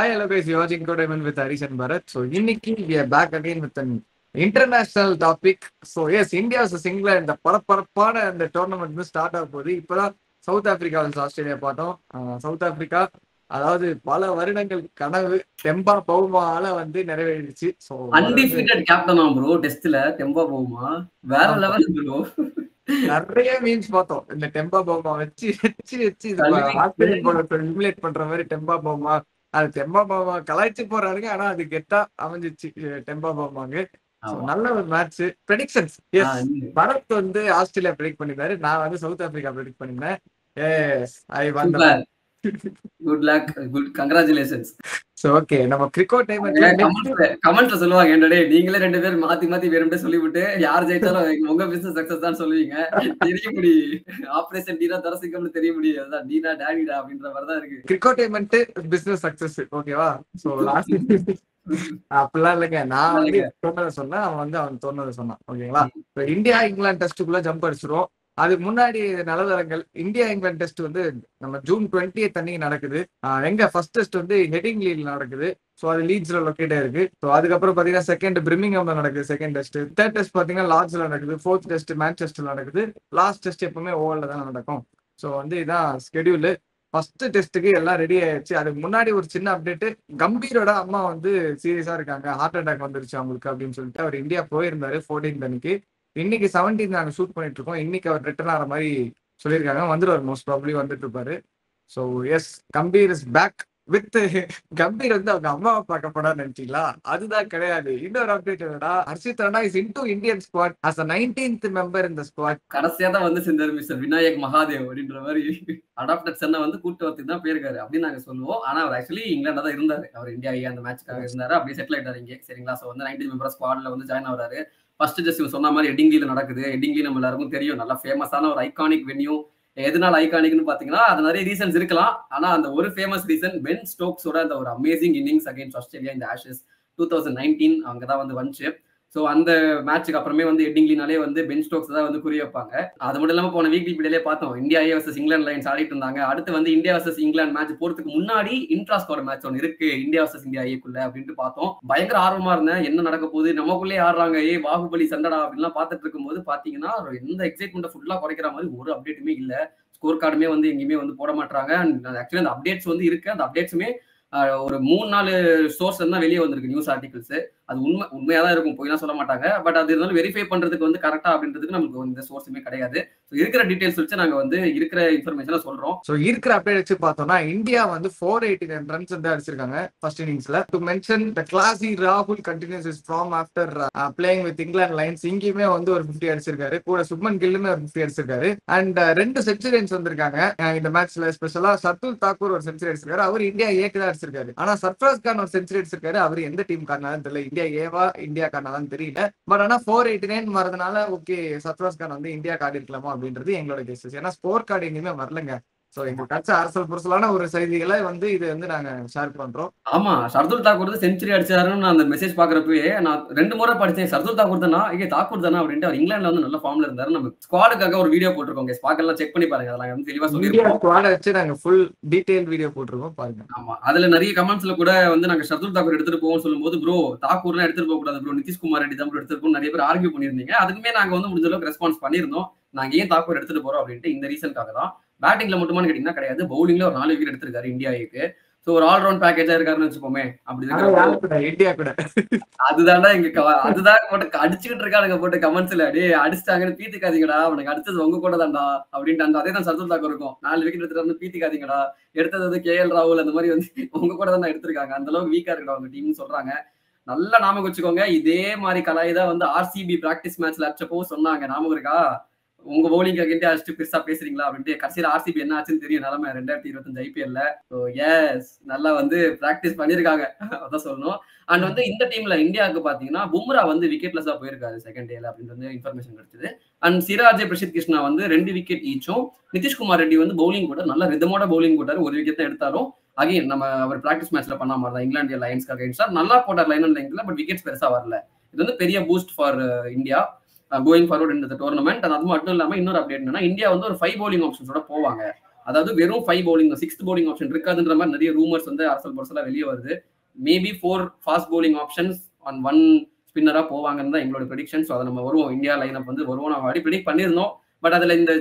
Hi, hello guys. You're watching Entertainment with Harish and Bharat. So, இன்னைக்கு we are back again with an international topic. So, yes, India versus England இந்த பரபரப்பான அந்த tournament வந்து start ஆக போகுது. இப்பதான் South Africa versus Australia பார்த்தோம். South Africa அதாவது பல வருடங்கள் கனவு டெம்பா பவுமால வந்து நிறைவேறிடுச்சு. ஸோ அன்டிஃபீட்டட் கேப்டனா ப்ரோ டெஸ்ட்ல டெம்பா பவுமா வேற லெவல் ப்ரோ. நிறைய மீன்ஸ் பார்த்தோம். இந்த டெம்பா பவுமா வச்சு வச்சு வச்சு இது ஆஸ்திரேலியன் பவுலர் எலிமினேட் பண்ற மாதிரி டெம்பா பவுமா அது டெம்பா பவுமா கலாய்ச்சி போறாருங்க. ஆனா அது கெத்தா அமைஞ்சிச்சு டெம்பா பவுமாங்க. நல்ல ஒரு மேட்ச். ப்ரெடிக்ஷன்ஸ் பரத் வந்து ஆஸ்திரேலியா ப்ரெடிக்ட் பண்ணிருந்தாரு. நான் வந்து சவுத் ஆப்பிரிக்கா ப்ரெடிக்ட் பண்ணிருந்தேன். Yes I won the match. Good luck, good congratulations. So okay நம்ம கிரிக்கெட் டைம் கமெண்ட்ல சொல்லுவாங்க என்னடே நீங்களே ரெண்டு பேர் மாத்தி மாத்தி வேறும்டே சொல்லிவிட்டு யார் ஜெயிச்சாலும் உங்க பிசினஸ் சக்சஸ் தான் சொல்லுவீங்க. தெரிய முடி ஆபரேஷன் டீனா தரசிக்கம்னு தெரிய முடியும். அதான் டீனா டாடிடா அப்படின்ற மாதிரி தான் இருக்கு. கிரிக்கெட் டைம் பிசினஸ் சக்சஸ் ஓகேவா. சோ லாஸ்ட் அப்படிலாம் இல்லைங்க. நான் வந்து சொன்னதை சொன்னேன், அவன் வந்து அவன் சொன்னதை சொன்னான். ஓகேங்களா. இந்தியா இங்கிலாந்து டெஸ்ட்டுக்குள்ள ஜம்ப் அடிச்சிரும். அதுக்கு முன்னாடி நிலவரங்கள் இந்தியா இங்கிலாந்து டெஸ்ட் வந்து நம்ம ஜூன் 20th அன்னைக்கு நடக்குது. எங்க ஃபர்ஸ்ட் டெஸ்ட் வந்து ஹெடிங்லியில் நடக்குது. ஸோ அது லீட்ஸ்ல லொக்கேட் ஆயிருக்கு. ஸோ அதுக்கப்புறம் பாத்தீங்கன்னா செகண்ட் பிரிமிங்ஹாம்ல நடக்குது செகண்ட் டெஸ்ட். தேர்ட் டெஸ்ட் பாத்தீங்கன்னா லார்ட்ஸ்ல நடக்குது. ஃபோர்த் டெஸ்ட் மான்செஸ்டர்ல நடக்குது. லாஸ்ட் டெஸ்ட் எப்பவுமே ஓவர்ல தான் நடக்கும். ஸோ வந்து இதான் ஸ்கெடியூல். ஃபர்ஸ்ட் டெஸ்ட்டுக்கு எல்லாம் ரெடி ஆயிடுச்சு. அதுக்கு முன்னாடி ஒரு சின்ன அப்டேட், கம்பீரோட அம்மா வந்து சீரியஸா இருக்காங்க, ஹார்ட் அட்டாக் வந்துருச்சு அவங்களுக்கு அப்படின்னு சொல்லிட்டு அவர் இந்தியா போயிருந்தாரு 14th அன்னைக்கு. இன்னைக்கு 17th நாங்க ஷூட் பண்ணிட்டு இருக்கோம். இன்னைக்கு அவர் ரிட்டர்ன் ஆகிற மாதிரி சொல்லியிருக்காங்க. வந்துருவார், மோஸ்ட் ப்ராபப்லி வந்துட்டு இருப்பாரு. So yes, Gambhir is back with Gambhir வந்து அவங்க அம்மாவை பார்க்க போனான்னு நினைச்சீங்களா? அதுதான் கிடையாது. இன்னொரு அப்டேட் என்னடா, Harshit Rana is into Indian squad as a 19th member இந்த ஸ்குவாட். கடைசியா தான் வந்து செஞ்சாரு மிஸ்டர் விநாயக் மகாதேவ் அப்படின்ற மாதிரி அடாப்டட் சன்னை வந்து கூட்டு வரத்துக்கு தான் போயிருக்காரு அப்படின்னு நாங்க சொல்லுவோம். ஆனா அவர் ஆக்சுவலி இங்கிலாண்டா தான் இருந்தாரு. அவர் இந்தியா அந்த மேட்ச்க்காக இருந்தாரு. அப்படியே செட்டில் ஆயிட்டாரு இங்கே. சரிங்களா. ஸோ வந்து 19 மெம்பர் ஸ்குவாட்ல வந்து ஜாயின் ஆகிறாரு. ஃபர்ஸ்ட் ஜஸ்ட் சொன்ன மாதிரி எடிங்கில நடக்குது. எடிங்கி நம்ம எல்லாருக்கும் தெரியும், நல்லா ஃபேமஸான ஒரு ஐகானிக் வென்யூ. எதனால ஐகானிக்னு பாத்தீங்கன்னா அது நிறைய ரீசன்ஸ் இருக்கலாம். ஆனா அந்த ஒரு ஃபேமஸ் ரீசன் பென் ஸ்டோக்ஸோட அந்த ஒரு அமேசிங் இன்னிங்ஸ் அகைன்ஸ்ட் ஆஸ்திரேலியா இந்த ஆஷஸ் 2019 அங்கதான் வந்து வந்துச்சு. ஸோ அந்த மேட்சுக்கு அப்புறமே வந்து எட்டிங்லினாலே வந்து பென் ஸ்டோக்ஸ் தான் வந்து குறி வைப்பாங்க. அது மட்டும் இல்லாமல் போன வீக்லி பீடியிலே பார்த்தோம், இந்தியா வர்சஸ் இங்கிலாந்து லைன்ஸ் ஆடிட்டு இருந்தாங்க. அடுத்து வந்து இந்தியா வர்சஸ் இங்கிலாந்து மேட்ச் போறதுக்கு முன்னாடி இன்ட்ரா ஸ்குவாட் மேட்ச் ஒன்று இருக்கு இந்தியா வர்சஸ் இந்தியா ஏக்குள்ள அப்படின்ட்டு பார்த்தோம். பயங்கர ஆர்வமா இருந்தேன், என்ன நடக்க போகுது, நமக்குள்ளே ஆடுறாங்க, பாகுபலி சண்டடா அப்படின்லாம் பார்த்துட்டு இருக்கும்போது பாத்தீங்கன்னா எந்த எக்ஸைட்மெண்ட் ஃபுல்லா குறைக்கிற மாதிரி ஒரு அப்டேட்டுமே இல்ல. ஸ்கோர் கார்டுமே வந்து எங்கேயுமே வந்து போட மாட்டாங்க. ஆக்சுவலி அந்த அப்டேட்ஸ் வந்து இருக்கு. அந்த அப்டேட்ஸுமே ஒரு 3-4 சோர்ஸ் தான் வெளியே வந்திருக்கு நியூஸ் ஆர்டிகல்ஸ். அது உண்மையா தான் இருக்கும், போய் தான் சொல்ல மாட்டாங்க. பட் அது இருந்தாலும் வெரிஃபை பண்றதுக்கு வந்து கரெக்டா அப்படின்றதுக்கு நமக்கு இந்த சோர்ஸுமே கிடையாது. இருக்கிற டீடைல்ஸ் வச்சு நாங்க வந்து இருக்கிற இன்ஃபர்மேஷனை சொல்றோம். ஸோ இருக்கிற அப்டேட் வச்சு பார்த்தோம்னா இந்தியா வந்து 489 ரன்ஸ் வந்து அடிச்சிருக்காங்க ஃபர்ஸ்ட் இன்னிங்ஸ்ல. டு மென்ஷன் த கிளாசி ராகுல் continues is from after playing with England Lions. இங்கேயுமே வந்து ஒரு 50 அடிச்சிருக்காரு. கூட சுப்மன் கில்லுமே ஒரு 50 அடிச்சிருக்காரு. அண்ட் 2 செஞ்சுரியன்ஸ் வந்திருக்காங்க இந்த மேட்ச்ல. ஸ்பெஷலா சர்துல் தாக்கூர் ஒரு செஞ்சுரி அடிச்சிருக்காரு. அவர் இந்தியா ஏக்கு தான் அடிச்சிருக்காரு. ஆனா சர்ஃப்ராஸ் கான் ஒரு செஞ்சுரி அடிச்சிருக்காரு. அவர் எந்த டீம் காரணம் தெரியல, இந்தியா ஏவா இந்தியா காரணம் தெரியல. பட் ஆனா 489 வரதுனால ஓகே, சர்ஃப்ராஸ் கான் வந்து இந்தியா கார்டு இருக்கலாமா அப்படின்றது எங்களோட கெஸ். ஏன்னா ஸ்கோர் கார்டு எங்கேயுமே வரலங்க. சோ எங்களுக்கு கிடைச்ச அரசல் புரசலான ஒரு செய்திகளை வந்து இது வந்து நாங்க ஷேர் பண்றோம். ஆமா, சர்துல் தாக்கூர் தான் செஞ்சுரி அடிச்சாருன்னு நான் அந்த மெசேஜ் பாக்குறப்பவே நான் 2 முறை படிச்சேன். சர்துல் தாக்கூர் தானா, தாக்கூர் தானா அப்படின்ட்டு. அவர் இங்கிலாந்துல வந்து நல்ல ஃபார்ம்ல இருந்தாரு. நம்ம ஸ்குவாடுக்காக ஒரு வீடியோ போட்டிருக்கோம், ஸ்பாக்கெல்லாம் செக் பண்ணி பாருங்க. அதெல்லாம் வந்து தெளிவா சொல்லிருக்கோம். ஸ்குவாட வச்சு நாங்க ஃபுல் டீடைல் வீடியோ போட்டிருக்கோம், பாருங்க. ஆமா, அதுல நிறைய கமெண்ட்ஸ்ல கூட வந்து நாங்க சர்துல் தாக்கூர் எடுத்துட்டு போவோம்னு சொல்லும்போது, ப்ரோ தாக்கூர்லாம் எடுத்துட்டு போக கூடாது ப்ரோ, நிதிஷ்குமார் ரெட்டி தான் எடுத்துட்டு போகும் நிறைய பேர் ஆர்கியூ பண்ணிருந்தீங்க. அதுக்குமே நாங்க வந்து முடிஞ்ச அளவுக்கு ரெஸ்பான்ஸ் பண்ணிருந்தோம். நாங்க ஏன் தாக்கூர் எடுத்துட்டு போறோம் அப்படின்ட்டு இந்த ரீசனுக்காக தான். பேட்டிங்ல மட்டுமானு கேட்டீங்கன்னா கிடையாது, பவுலிங்ல ஒரு 4 விக்கெட் எடுத்திருக்காரு இந்தியாவுக்கு. சோ ஒரு ஆல் ரவுண்ட் பேக்கேஜா இருக்காருன்னு வச்சுக்கோமே. அப்படி இந்தியா கூட அதுதான்டா அதுதான் போட்டு அடிச்சுக்கிட்டு இருக்கானுங்க போட்டு கமெண்ட்ஸ்ல. அப்படியே அடிச்சிட்டாங்கன்னு பீத்திக்காதீங்கடா, அவனுக்கு அடுத்தது உங்க கூட தான்டா அப்படின்ட்டு. அதே தான் சர்துல் தாக்கூர் இருக்கும், 4 விக்கெட் எடுத்துட்டு பீத்திக்காதீங்கடா, எடுத்தது வந்து KL ராகுல் அந்த மாதிரி வந்து உங்க கூட தான் எடுத்திருக்காங்க, அந்த அளவுக்கு வீக்கா இருக்கா அவங்க டீம்னு சொல்றாங்க. நல்லா ஞாபகம் வச்சுக்கோங்க, இதே மாதிரி கலாய்தான் வந்து RCB பிராக்டிஸ் மேட்ச்ல அடிச்சப்போ சொன்னாங்க, ஞாபகம் இருக்கா? உங்க பவுலிங் அடிச்சுட்டு பெருசா பேசுறீங்களா அப்படின்ட்டு. கடைசியில RCB என்ன ஆச்சுன்னு தெரியும் நிலைமை 2025 IPL-ல. எஸ், நல்லா வந்து பிராக்டிஸ் பண்ணிருக்காங்க, அதான் சொல்லணும். அண்ட் வந்து இந்த டீம்ல இந்தியாவுக்கு பாத்தீங்கன்னா பும்ரா வந்து விக்கெட்லெஸ்ஸா போயிருக்காரு செகண்ட் டேல அப்படின்றது இன்ஃபர்மேஷன் கிடைச்சது. அண்ட் சிராஜ் பிரசித் கிருஷ்ணா வந்து 2 விக்கெட் ஈச்சும். நிதிஷ்குமார் ரெட்டி வந்து பவுலிங் போட்டார், நல்ல ரிதமோட பவுலிங் போட்டார். 1 விக்கெட் தான் எடுத்தாலும் அகைன் நம்ம அவர் பிராக்டிஸ் மேட்ச்ல பண்ண மாதிரி தான் இங்கிலாந்து லைன்ஸ்க்கு அகைன்ஸ்டா நல்லா போட்டார் லைன் அண்ட் லைன்ல. பட் விக்கெட்ஸ் பெருசா வரல. இது வந்து பெரிய boost for India going forward இந்த டோர்னமெண்ட். அது மட்டும் இல்லாம இன்னொரு அப்டேட் என்னன்னா, இந்தியா வந்து ஒரு 5 பவுலிங் ஆப்ஷன்ஸோட போவாங்க. அதாவது வெறும் 5 பவுலிங் 6th பவுலிங் ஆப்ஷன் இருக்காதுன்ற மாதிரி நிறைய ரூமர்ஸ் வந்து அரசல் பரசலா வெளியே வருது. Maybe 4 fast bowling options on 1 ஸ்பின்னரா போவாங்கன்னு தான் எங்களோட ப்ரெடிக்ஷன். ஸோ அதை நம்ம வருவோம், இந்தியா லைனப் வந்து வருவோம், நம்ம அப்படி ப்ரெடிக்ட் பண்ணியிருந்தோம். பட் அதுல இந்த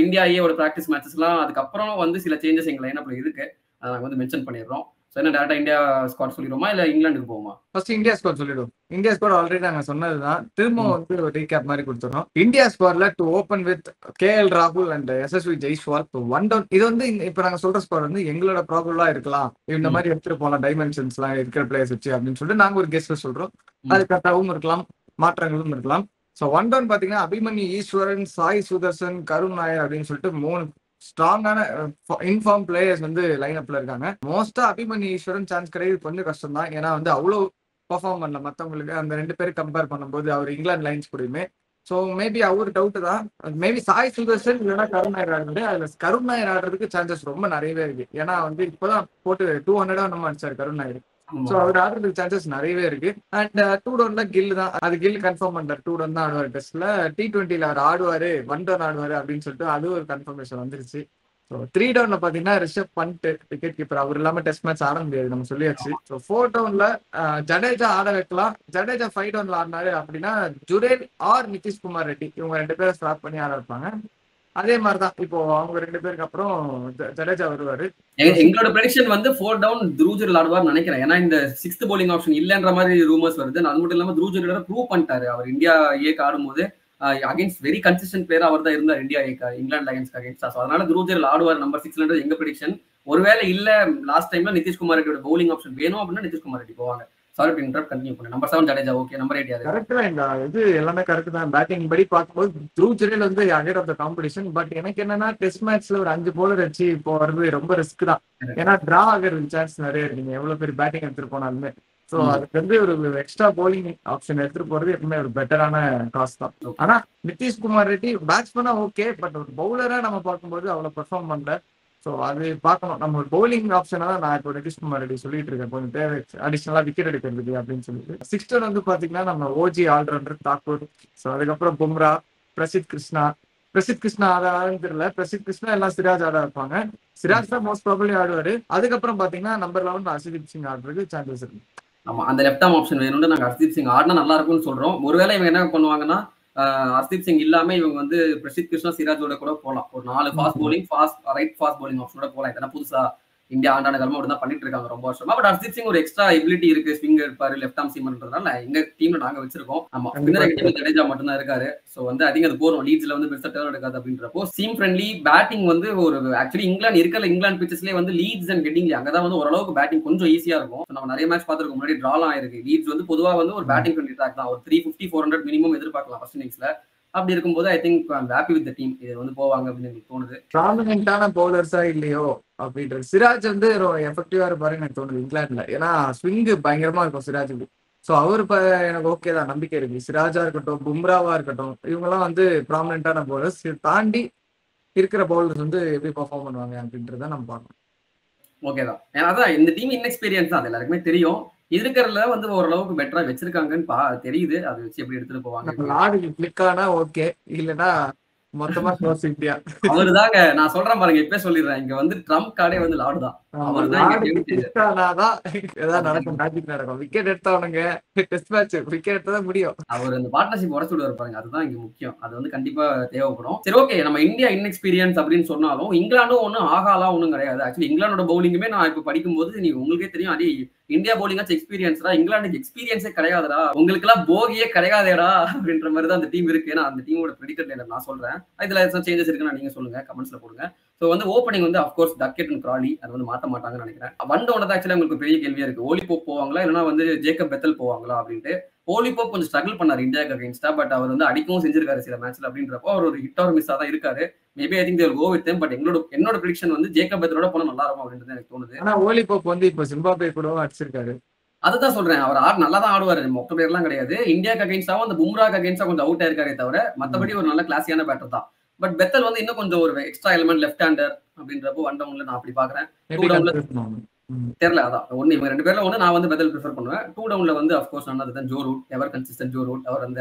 இந்தியா ஏவோட ப்ராக்டிஸ் மேட்சஸ்லாம் அதுக்கப்புறம் வந்து சில சேஞ்சஸ் எங்க லைனப்ல இருக்கு, அதை நாங்கள் வந்து மென்ஷன் பண்ணிடுறோம். ஸோ என்ன டேரக்டா இந்தியா ஸ்குவாட் சொல்லிடுவோமா இல்ல இங்கிலாந்துக்கு போவோமா? ஃபர்ஸ்ட் இந்தியா ஸ்குவாட் சொல்லிடுவோம். இந்தியா ஸ்குவாட் ஆல்ரெடி நாங்க சொன்னதுதான், திரும்ப வந்து ஒரு ரீகேப் மாதிரி கொடுத்துறோம். இந்தியா ஸ்குவாட்ல டு ஓபன் வித் கேஎல் ராகுல் and Yashasvi Jaiswal. One down இது வந்து இப்ப நாங்க சொல்ற ஸ்குவாட் வந்து எங்களோட ப்ராப்ளமா இருக்கலாம், இந்த மாதிரி எடுத்துட்டு போகலாம் டைமென்ஷன்ஸ் எல்லாம் இருக்கிற பிளேயர்ஸ் வச்சு அப்படின்னு சொல்லிட்டு நாங்க ஒரு கெஸ்ட் சொல்றோம். அது கரெக்டாகவும் இருக்கலாம், மாற்றங்களும் இருக்கலாம். ஸோ ஒன் டவுன் பாத்தீங்கன்னா அபிமன்யு ஈஸ்வரன், சாய் சுதர்சன், கருண் நாயர் அப்படின்னு சொல்லிட்டு 3 ஸ்ட்ராங்கான இன்ஃபார்ம் பிளேயர்ஸ் வந்து லைனப்ல இருக்காங்க. மோஸ்டா அபிமன்யு ஈஸ்வரன் சான்ஸ் கிடையாது கொஞ்சம் கஷ்டம் தான், ஏன்னா வந்து அவ்வளவு பெர்ஃபார்ம் பண்ணல மற்றவங்களுக்கு. அந்த 2 பேரும் கம்பேர் பண்ணும்போது அவர் இங்கிலாந்து லைன்ஸ் கூடயுமே. ஸோ மேபி அவர் டவுட் தான். மேபி சாய் சுதர்சன் இல்லைன்னா கருண் நாயர் ஆடுறது. அதுல கருண் நாயர் ஆடுறதுக்கு சான்சஸ் ரொம்ப நிறையவே இருக்கு. ஏன்னா வந்து இப்பதான் போட்டு 200 நம்ம அடிச்சாரு கருண் நாயர். சோ அவர் ஆடுறதுக்கு சான்சஸ் நிறையவே இருக்கு. அண்ட் 2 டவுன்ல கில் தான், அது கில் கன்ஃபார்ம் பண்றாரு 2 டவுன் தான் ஆடுவார் டெஸ்ட்ல. T20ல அவர் ஆடுவாரு, 1 டவுன் ஆடுவாரு அப்படின்னு சொல்லிட்டு அது ஒரு கன்ஃபர்மேஷன் வந்துருச்சு. ஸோ 3 டவுன்ல பாத்தீங்கன்னா ரிஷப் பண்ட் விக்கெட் கீப்பர், அவர் இல்லாம டெஸ்ட் மேட்ச் ஆட முடியாது நம்ம சொல்லியாச்சு. ஸோ 4 டவுன்ல ஜடேஜா ஆட வைக்கலாம். ஜடேஜா 5 டவுன்ல ஆடினாரு அப்படின்னா ஜுரேல் ஆர் நிதிஷ்குமார் ரெட்டி இவங்க 2 பேரை ஸ்டார்ட் பண்ணி ஆட வைப்பாங்க. அதே மாதிரிதான் இப்போ அவங்க 2 பேருக்கு அப்புறம் ஜடேஜா வருவாரு. எங்களோட ப்ரெடிக்ஷன் வந்து 4 டவுன் த்ரூஜர் ஆடுவார்னு நினைக்கிறேன். ஏன்னா இந்த 6th பவுலிங் ஆப்ஷன் இல்லன்ற மாதிரி ரூமர்ஸ் வருது. அது மட்டும் இல்லாம த்ரூஜர் ப்ரூவ் பண்ணிட்டாரு, அவர் இந்தியா ஏக்கு ஆடும்போது அகைன்ஸ்ட் வெரி கன்சிஸ்டன்ட் பிளேயர் அவர் தான் இருந்தார் இந்தியா ஏக்கு, இங்கிலாந்து லைன்ஸ்க்கு அகைன்ஸ்டா. ஸோ அதனால த்ரூஜர் ஆடுவார் நம்பர் 6 எங்க ப்ரெடிக்ஷன். ஒருவேளை இல்ல லாஸ்ட் டைம்ல நிதிஷ்குமார் ரெட்டியோட பவுலிங் ஆப்ஷன் வேணும் அப்படின்னா நிதிஷ்குமார் ரெட்டி போவாங்க. சாரி டு இன்டரப்ட், கண்டினியூ பண்ணு. Number 7 Jadeja, okay. நம்பர் 8 யாரு? கரெக்ட் தான், இந்த இது எல்லாமே கரெக்ட் தான். பேட்டிங் படி பார்க்கும்போது த்ரூஜரேல் வந்து ahead of the competition. But எனக்கு என்னன்னா டெஸ்ட் மேட்ச்ல ஒரு 5 பவுலர் வச்சு போறது ரொம்ப ரிஸ்க் தான். ஏன்னா டிரா ஆகிறது சான்ஸ் நிறைய இருக்கு, நீங்க எவ்வளவு பேர் பேட்டிங் எடுத்துட்டு போனாலுமே. ஸோ அதுக்கு வந்து ஒரு எக்ஸ்ட்ரா பவுலிங் ஆப்ஷன் எடுத்துட்டு போறது எப்பவுமே ஒரு பெட்டரான காஸ் தான். ஆனா நிதிஷ்குமார் ரெட்டி பேட்ஸ்மேனா ஓகே, பட் ஒரு பவுலரா நம்ம பார்க்கும்போது அவ்வளவு பெர்ஃபார்ம் பண்ணல. ஸோ அது பார்க்கணும். நம்ம ஒரு பவுலிங் ஆப்ஷனா தான் நான் இப்போ நிதிஷ்குமார் ரெட்டி சொல்லிட்டு இருக்கேன், கொஞ்சம் தேவை அடிஷனலா விக்கெட் எடுக்கிறது அப்படின்னு சொல்லிட்டு. 6th வந்து பாத்தீங்கன்னா நம்ம ஓஜி ஆல்ரவுண்டர் தாக்கூர். ஸோ அதுக்கப்புறம் பும்ரா, பிரசித் கிருஷ்ணா ஆடான்னு தெரியல. பிரசித் கிருஷ்ணா எல்லாம் சிராஜ் ஆட வைப்பாங்க. சிராஜ் தான் மோஸ்ட் ப்ராபபிலி ஆடுவாரு. அதுக்கப்புறம் பாத்தீங்கன்னா நம்பர் 11 ஹர்ஷதீப் சிங் ஆடுறதுக்கு சான்சஸ் இருக்கு. ஆமா, அந்த லெஃப்ட் ஆர்ம் ஆப்ஷன் வேணும்னு நாங்க ஹர்ஷதீப் சிங் ஆடினா நல்லா இருக்கும்னு சொல்றோம். ஒருவேளை இவங்க என்ன பண்ணுவாங்கன்னா ஹர்ஷதீப் சிங் இல்லாம இவங்க வந்து பிரசித் கிருஷ்ணா, சிராஜோட கூட போலாம். ஒரு 4 fast bowling right fast bowling ஆப்ஷனோட போலாம். இதெல்லாம் புதுசா இந்தியா ஆண்டான காலமா அப்படிதான் பண்ணிட்டு இருக்காங்க ரொம்ப வருஷமா. பட் ஹர்ஷதீப் சிங் ஒரு எக்ஸ்ட்ரா எபிலிட்டி இருக்கு, ஸ்விங் இருப்பாரு, லெஃப்ட் ஆர்ம் சீமன்றதுனால எங்க டீம்ல நாங்க வச்சிருக்கோம். ஆமா, ஸ்பின்னர் டீம் ஜடேஜா மட்டும் தான் இருக்காரு. சோ வந்து அதிகம் அது போறோம், லீட்ஸ்ல வந்து பெருசா டர்ன் எடுக்காது அப்படின்றப்போ சீம் ஃப்ரெண்ட்லி பேட்டிங் வந்து ஒரு ஆக்சுவலி இங்கிலாந்து பிச்சஸ்லேயே வந்து லீட்ஸ் அண்ட் ஹெட்டிங்ல அங்கதான் வந்து ஓரளவுக்கு பேட்டிங் கொஞ்சம் ஈஸியா இருக்கும். நம்ம நிறைய மேட்ச் பார்த்துருக்கோம், முன்னாடி டிராலாம் ஆயிருக்கு. லீட்ஸ் வந்து பொதுவா வந்து ஒரு பேட்டிங் ஃப்ரெண்ட்லி ட்ராக் தான், ஒரு 350-400 மினிமம் எதிர்பார்க்கலாம் ஃபர்ஸ்ட் இன்னிங்ஸ்ல. அப்படி இருக்கும்போது I think I'm happy with the team. இது வந்து போவாங்க அப்படின்னு எனக்கு தோணுது. ப்ராமினென்ட்டான பவுலர்ஸா இல்லையோ அப்படின்றது. சிராஜ் வந்து எஃபெக்டிவா இருப்பாரு எனக்கு தோணுது இங்கிலாந்துல. ஏன்னா ஸ்விங் பயங்கரமா இருக்கும் சிராஜுக்கு. ஸோ அவரு எனக்கு ஓகே தான், நம்பிக்கை இருக்கு. சிராஜா இருக்கட்டும், பும்ராவா இருக்கட்டும், இவங்கெல்லாம் வந்து ப்ராமினென்ட்டான பவுலர்ஸ். தாண்டி இருக்கிற பவுலர்ஸ் வந்து எப்படி பெர்ஃபார்ம் பண்ணுவாங்க அப்படின்றத நம்ம பார்க்கணும். ஓகே தான், அதான் இந்த டீம் இன்எக்ஸ்பீரியன்ஸ் தான், அது எல்லாருக்குமே தெரியும். இருக்கிறதுல வந்து ஓரளவுக்கு பெட்டரா வச்சிருக்காங்கன்னு தெரியுது. அதை வச்சு எப்படி எடுத்துட்டு போவாங்க. நாடுக்கு கிளிக் ஆனா ஓகே, இல்லைன்னா மொத்தமா க்ளோஸ் இந்தியா. அவரு தாங்க, நான் சொல்றேன் பாருங்க, இப்பவே சொல்லிடுறேன், இங்க வந்து ட்ரம்ப் கார்டே வந்து லாடு தான். நடக்கும். விக்கெட் எடுத்தவனுங்க டெஸ்ட் மேட்ச் விக்கெட் எடுத்ததான் முடியும். அவர் இந்த பார்ட்னர்ஷிப் உடச்சு விடுவார் பாருங்க, அதுதான் இங்க முக்கியம். அது வந்து கண்டிப்பா தேவைப்படும். சரி, ஓகே. நம்ம இந்தியா இன்எக்ஸ்பீரியன்ஸ் அப்படின்னு சொன்னாலும் இங்கிலாண்டும் ஒன்னும் ஆகாலாம் ஒன்னும் கிடையாது. ஆக்சுவலி இங்கிலாந்தோட பவுலிங்குமே நான் இப்ப படிக்கும்போது நீ உங்களுக்கே தெரியும், அதே இந்தியா பவுலிங்காச்சும் எக்ஸ்பீரியன்ஸ்டா, இங்கிலாந்துக்கு எக்ஸ்பீரியன்ஸே கிடையாதுடா, உங்களுக்கு எல்லாம் போகியே கிடையாதேடா அப்படின்ற மாதிரி தான் அந்த டீம் இருக்கு. நான் அந்த டீமோட பிரெடிக்டட் லைனர் நான் சொல்றேன். இதுல சேஞ்சஸ் இருக்குன்னா நீங்க சொல்லுங்க, கமெண்ட்ஸ்ல போடுங்க. ஸோ வந்து ஓப்பனிங் வந்து அஃப்கோர்ஸ் டக்கெட் அண்ட் கிராலி, அது வந்து மாற்ற மாட்டாங்கன்னு நினைக்கிறேன். வந்தோட தான் ஆக்சுவலி உங்களுக்கு பெரிய கேள்வியா இருக்கு, ஓலி போப் போவாங்களா இல்லைன்னா வந்து ஜேக்கப் பெத்தல் போவாங்களா அப்படின்ட்டு. ஓலி போப் கொஞ்சம் ஸ்ட்ரகிள் பண்ணாரு இந்தியாவுக்கு அகைன்ஸ்டா, பட் அவர் வந்து அடிக்கவும் செஞ்சிருக்காரு சில மேட்ச்ல. அப்படின்றப்போ அவர் ஒரு ஹிட் ஆர் மிஸ்ஸா தான் இருக்காரு. Maybe I think they will go with him. But என்னோட ப்ரெடிக்ஷன் வந்து ஜேக்கப் பெத்தலோட போனா நல்லா இருக்கும் அப்படின்றது எனக்கு தோணுது. ஆனா ஓலி போப் வந்து இப்போ ஜிம்பாப்வே கூட அடிச்சிருக்காரு. அதுதான் சொல்றேன், அவர் நல்லா தான் ஆடுவாரு, மொத்த பேர்லாம் கிடையாது. இந்தியாவுக்கு அகைன்ஸ்டாவும் அந்த பும்ராக்கு அகைன்ஸ்டா கொஞ்சம் அவுட் ஆயிருக்காரு தவிர மத்தபடி ஒரு நல்ல கிளாஸியான பேட்டர் தான். பட் பெத்தல் வந்து இன்னும் கொஞ்சம் ஒரு எக்ஸ்ட்ரா எலிமெண்ட் லெஃப்ட் ஹேண்டர் அப்படின்றப்போ 1 டவுன்ல நான் அப்படி பாக்குறேன். 2 டவுன்ல தெரியல, அதான் ஒண்ணு இவங்க 2 பேர்ல ஒண்ணு நான் வந்து பெத்தல் ப்ரிஃபர் பண்ணுவேன். 2 டவுன்ல வந்து அஃப்கோர்ஸ் நல்லது தான் ஜோ ரூட், எவர் கன்சிஸ்டன்ட் ஜோ ரூட். அவர் அந்த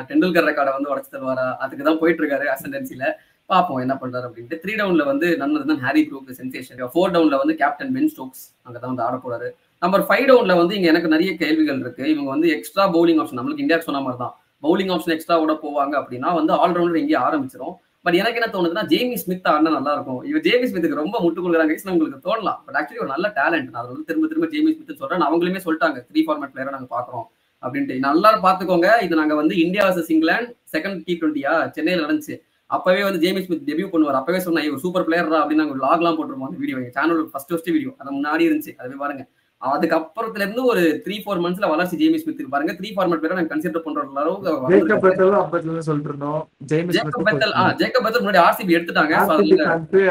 டெண்டுல்கர் ரெக்கார்டை வந்து உடச்சு தருவாரா, அதுக்கு தான் போயிட்டு இருக்காரு அசெண்டன்சில. பார்ப்போம் என்ன பண்றாரு அப்படின்ட்டு. 3 டவுன்ல வந்து நன் ஹாரி ப்ரூக் சென்சேஷன். 4 டவுன்ல வந்து கேப்டன் பென் ஸ்டோக்ஸ் அங்கதான் வந்து ஆட போறாரு. நம்பர் 5 டவுன்ல வந்து இங்க எனக்கு நிறைய கேள்விகள் இருக்கு. இவங்க வந்து எக்ஸ்ட்ரா பவுலிங் ஆப்ஷன் நம்மளுக்கு இந்தியாவுக்கு சொன்ன மாதிரி தான் பவுலிங் ஆப்ஷன் எக்ஸ்ட்ரா விட போவாங்க அப்படின்னா வந்து ஆல்ரவுண்டர் இங்கே ஆரம்பிச்சிடும். பட் எனக்கு என்ன தோணுதுன்னா ஜேமி ஸ்மித் ஆடினா நல்லா இருக்கும். இவர் ஜேமி ஸ்மித்துக்கு ரொம்ப முட்டு கொடுக்குறாங்க உங்களுக்கு தோணலாம். பட் ஆக்சுவலி ஒரு நல்ல டேலண்ட். நான் வந்து திரும்ப ஜேமி ஸ்மித் சொல்றேன். அவங்களுமே சொல்லிட்டாங்க 3 ஃபார்மேட் பிளேயரா நாங்க பாக்குறோம் அப்படின்ட்டு. நல்லா பாத்துக்கோங்க. இது நாங்க வந்து India versus England second T20 சென்னையில நடந்துச்சு. அப்பவே வந்து ஜேமி ஸ்மித் டெபியூ பண்ணுவார். அப்பவே சொன்னா இவர் சூப்பர் பிளேயர் அப்படின்னு நாங்க லாக் எல்லாம் போட்டுருப்போம் அந்த வீடியோ. சேனல் ஃபர்ஸ்ட் வீடியோ அது முன்னாடி இருந்துச்சு. அதுவே பாருங்க. அதுக்கப்புறத்துல இருந்து ஒரு 3-4 மந்த்ஸ்ல வளர்ச்சி ஜேமி ஸ்மித் பாருங்க. 3 ஃபார்மேட் பிளேயரா நாங்க கன்சிடர் பண்ற அளவுக்கு ஜேக்கப் பெத்தல் அப்பத்துல சொல்லிட்டு இருந்தோம். ஜேக்கப் பெத்தல் முன்னாடி ஆர்சிபி எடுத்துட்டாங்க.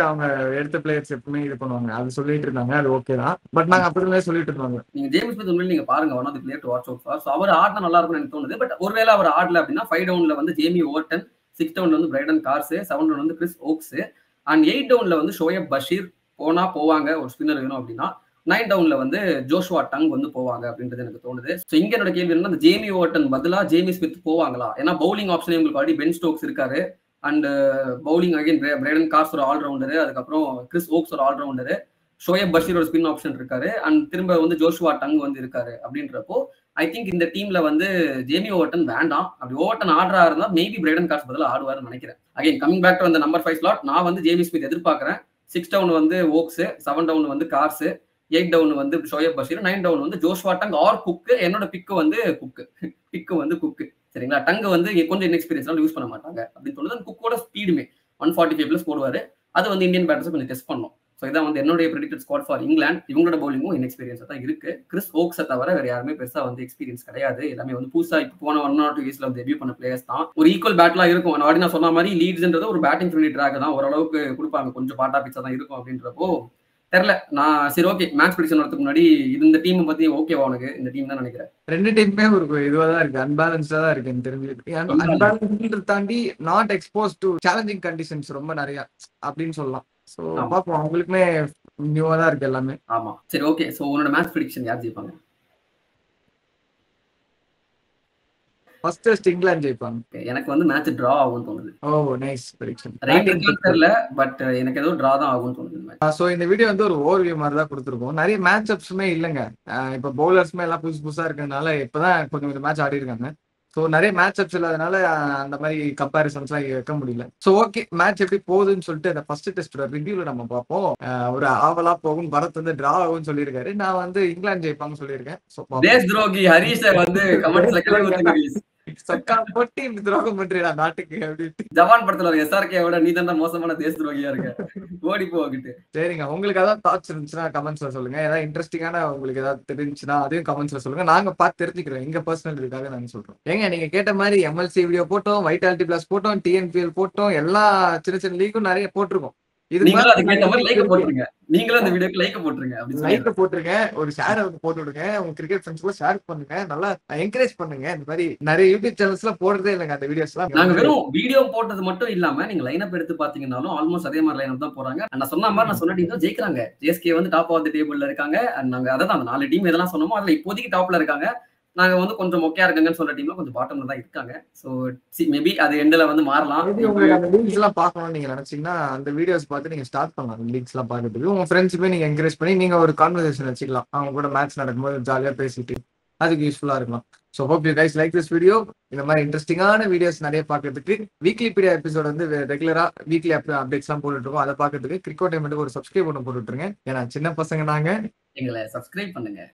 அவங்க எடுத்த பிளேயர்ஸ் எப்பவுமே இது பண்ணுவாங்க. அது சொல்லிட்டு இருந்தாங்க. அது ஓகே தான். பட் நாங்க அப்பவே சொல்லிட்டு இருந்தாங்க. நீங்க ஜேமி ஸ்மித் உண்மையில நீங்க பாருங்க. One of the player to watch out for. So அவர் ஆடினா நல்லா இருக்கும்னு எனக்கு தோணுது. பட் ஒருவேளை அவர் ஆடல அப்படின்னா 5 டவுன்ல வந்து ஜேமி ஓவர்டன், 6 டவுன்ல வந்து பிரைடன் கார்ஸ், 7 டவுன் வந்து கிறிஸ் ஓக்ஸ் அண்ட் 8 டவுன்ல வந்து ஷோயப் பஷீர் போவாங்க. ஒரு ஸ்பின்னர் வேணும் அப்படின்னா 9 டவுன்ல வந்து ஜோஷுவா டங் வந்து போவாங்க அப்படின்றது எனக்கு தோணுது. ஸோ இங்க என்னோட கேள்வி என்னன்னா அந்த ஜேமி ஓவர்டன் பதிலா ஜேமி ஸ்மித் போவாங்களா? ஏன்னா பவுலிங் ஆப்ஷனே உங்களுக்கு ஆல்ரெடி பென் ஸ்டோக்ஸ் இருக்காரு. And bowling again Brydon Carse ஒரு ஆல்ரவுண்டரு, அதுக்கப்புறம் கிறிஸ் ஓக்ஸ் ஒரு ஆல்ரவுண்டரு, ஷோயப் பஷீர் ஒரு ஸ்பின் ஆப்ஷன் இருக்காரு, அண்ட் திரும்ப வந்து ஜோஷுவா டங் வந்து இருக்காரு. அப்படின்றப்போ ஐ திங்க் இந்த டீம்ல வந்து ஜேமி ஓவர்டன் வேண்டாம். அப்படி ஓவர்டன் ஆடுறா இருந்தா மேபி பிரைடன் கார்ஸ் பதிலாக ஆடுவாருன்னு நினைக்கிறேன். அகைன் கமிங் பேக் டு அந்த நம்பர் 5 ஸ்லாட் நான் வந்து ஜேமி ஸ்மித் எதிர்பார்க்கிறேன். 6 டவுன் வந்து ஓக்ஸ், 7 டவுன் வந்து கார்ஸ், 8 டவுன் வந்து ஷோயப் பஷீர், 9 டவுன் வந்து ஜோஷுவா டங் ஆர் குக். என்னோட பிக்கு வந்து குக்கு சரிங்களா. டங் வந்து கொஞ்சம் இன்எக்ஸ்பீரியன்ஸ் யூஸ் பண்ண மாட்டாங்க அப்படின்னு தோணுது. குக்கோட ஸ்பீடுமே 145+ போடுவாரு. அது வந்து இந்தியன் பேட்டர்ஸ் கொஞ்சம் டெஸ்ட் பண்ணோம். ஸோ இதான் வந்து என்னுடைய ப்ரெடிக்டட் ஸ்குவாட் ஃபார் இங்கிலாந்து. இவங்களோட பவுலிங்கும் இன்எக்ஸ்பீரியன்ஸா தான் இருக்கு. கிறிஸ் ஓக்ஸை தவிர வேற யாருமே பெருசா வந்து எக்ஸ்பீரியன்ஸ் கிடையாது. எல்லாமே வந்து புதுசா இப்போ போன 1 or 2 இயர்ஸ்ல வந்து டெபியூ பண்ண பிளேயர்ஸ் தான். ஒரு ஈக்குவல் பேட்டிலா இருக்கும். நான் சொன்ன மாதிரி லீட்ஸ்ன்றது ஒரு பேட்டிங் ஃப்ரெண்ட்லி ட்ராக் தான். ஓரளவுக்கு கொடுப்பாங்க. கொஞ்சம் பாட்டா பிச்சா தான் இருக்கும் அப்படின்றப்போ தெரியல. நான் சரி ஓகே மேட்ச் ப்ரெடிக்ஷன் வரதுக்கு முன்னாடி இந்த டீம் பத்தி ஓகேவா உனக்கு? இந்த டீம் தான் நினைக்கிறேன். 2 டீமுமே ஒரு இதுவா தான் இருக்கு. அன்பேலன்ஸ்டா தான் இருக்கு எனக்கு தெரிஞ்சு. அன்பேலன்ஸ் தாண்டி not expose to challenging conditions ரொம்ப நிறைய அப்படின்னு சொல்லலாம். சோ பாப்போம். அவங்களுக்குமே நியூவா தான் இருக்கு எல்லாமே. ஆமா சரி ஓகே. சோ உன்னோட மேட்ச் ப்ரெடிக்ஷன் யார் ஜெயிப்பாங்க? ஃபர்ஸ்ட் டெஸ்ட் இங்கிலாந்து ஜெயிப்பாங்க. எனக்கு வந்து மேட்ச் டிரா ஆகும்னு தோணுது. ஓ நைஸ் பிரெடிக்ஷன். தெரியல பட் எனக்கு ஏதோ டிரா தான் ஆகும்னு தோணுது. சோ இந்த வீடியோ வந்து ஒரு ஓவர்வியூ மாதிரி தான் கொடுத்துருக்கோம். நிறைய மேட்ச் அப்ஸுமே இல்லைங்க. இப்ப பவுலர்ஸ்மே எல்லாம் புதுசா இருக்கிறதுனால இப்பதான் கொஞ்சம் மேட்ச் ஆடி இருக்காங்க. ஸோ நிறைய மேட்ச் அப்ஸ் இல்லாதனால அந்த மாதிரி கம்பேரிசன்ஸ்லாம் வைக்க முடியல. ஸோ ஓகே மேட்ச் எப்படி போகுதுன்னு சொல்லிட்டு அந்த ஃபர்ஸ்ட் டெஸ்டோட ரிவ்யூல நம்ம பார்ப்போம். ஒரு ஆவலா போகும். பரத் வந்து டிரா ஆகும்னு சொல்லியிருக்காரு. நான் வந்து இங்கிலாந்து ஜெயிப்பாங்கன்னு சொல்லியிருக்கேன். தேஷ் துரோகி ஹரிஷ் வந்து கமெண்ட்ஸ்ல போட்டு இந்த துரோகம் பண்றீடா நாட்டுக்கு அப்படின்ட்டு. ஜவான் படத்துல SRK-வோட நீ தான் மோசமான தேஷ் துரோகியா இருக்க. ஓடி போகிட்டு. சரிங்க. உங்களுக்கு ஏதாவது தாட்ஸ் இருந்துச்சுன்னா கமெண்ட்ஸ்ல சொல்லுங்க. ஏதாவது இன்ட்ரெஸ்டிங்கான உங்களுக்கு ஏதாவது தெரிஞ்சுன்னா அதையும் கமெண்ட்ஸ்ல சொல்லுங்க. நாங்க பார்த்து தெரிஞ்சுக்கிறோம். எங்க பர்சனல் இதுக்காக நாங்க சொல்றோம். ஏங்க நீங்க கேட்ட மாதிரி MLC வீடியோ போட்டோம், வைட்டாலிட்டி பிளஸ் போட்டோம், TNPL போட்டோம், எல்லா சின்ன லீக்கும் நிறைய போட்டிருக்கோம். நீங்களும் அந்த வீடியோக்கு லைக் போட்டுருங்க. ஒரு ஷேர் போட்டு விடுங்க. உங்க கிரிக்கெட் ஃப்ரெண்ட்ஸ்க்குள்ள ஷேர் பண்ணுங்க. நல்லா என்கரேஜ் பண்ணுங்க. இந்த மாதிரி நிறைய யூடியூப் சேனல்ஸ்ல போடுறதே இல்லைங்க அந்த வீடியோஸ் எல்லாம். நாங்க வெறும் வீடியோ போட்டது மட்டும் இல்லாம நீங்க லைனப் எடுத்து பாத்தீங்கன்னாலும் ஆல்மோஸ்ட் அதே மாதிரி லைனப் தான் போறாங்க. நான் சொன்ன மாதிரி நான் சொன்ன டீம் தான் ஜெயிக்கிறாங்க. JSK வந்து டாப் ஆஃப் தி டேபிள்ல இருக்காங்க. நாங்க அதான் அந்த 4 டீம் இதெல்லாம் சொன்னோமோ அதுல இப்போதைக்கு டாப்ல இருக்காங்க. நாங்க வந்து கொஞ்சம் மொக்கையா இருக்காங்கன்னு சொல்ற டீம்ல கொஞ்சம் பாட்டம்ல தான் இருக்காங்க. சோ மேபி அது எண்ட்ல வந்து மாறலாம். உங்களுக்கு அந்த லீக்ஸ் எல்லாம் பார்க்கணும்னு நீங்க நினைச்சீங்கன்னா அந்த வீடியோஸ் பார்த்து நீங்க ஸ்டார்ட் பண்ணலாம். லீக்ஸ் எல்லாம் பார்க்கறதுக்கு உங்க ஃப்ரெண்ட்ஸுமே நீங்க என்கரேஜ் பண்ணி நீங்க ஒரு கான்வர்சேஷன் வச்சுக்கலாம். அவங்க கூட மேட்ச் நடக்கும்போது ஜாலியா பேசிட்டு அதுக்கு யூஸ்ஃபுல்லா இருக்கலாம். So hope you guys like this video. இந்த மாதிரி இன்ட்ரெஸ்டிங்கான வீடியோஸ் நிறைய பார்க்கறதுக்கு வீக்லி பீடியா எபிசோட் வந்து ரெகுலரா வீக்லி அப்டேட்ஸ் எல்லாம் போட்டுட்டு இருக்கோம். அதை பார்க்கறதுக்கு கிரிக்கெட் டைமெண்ட்டுக்கு ஒரு சப்ஸ்கிரைப் பண்ண போட்டுருங்க. ஏன்னா சின்ன பசங்க நாங்க. எங்களை சப்ஸ்கிரைப் பண்ணுங்க.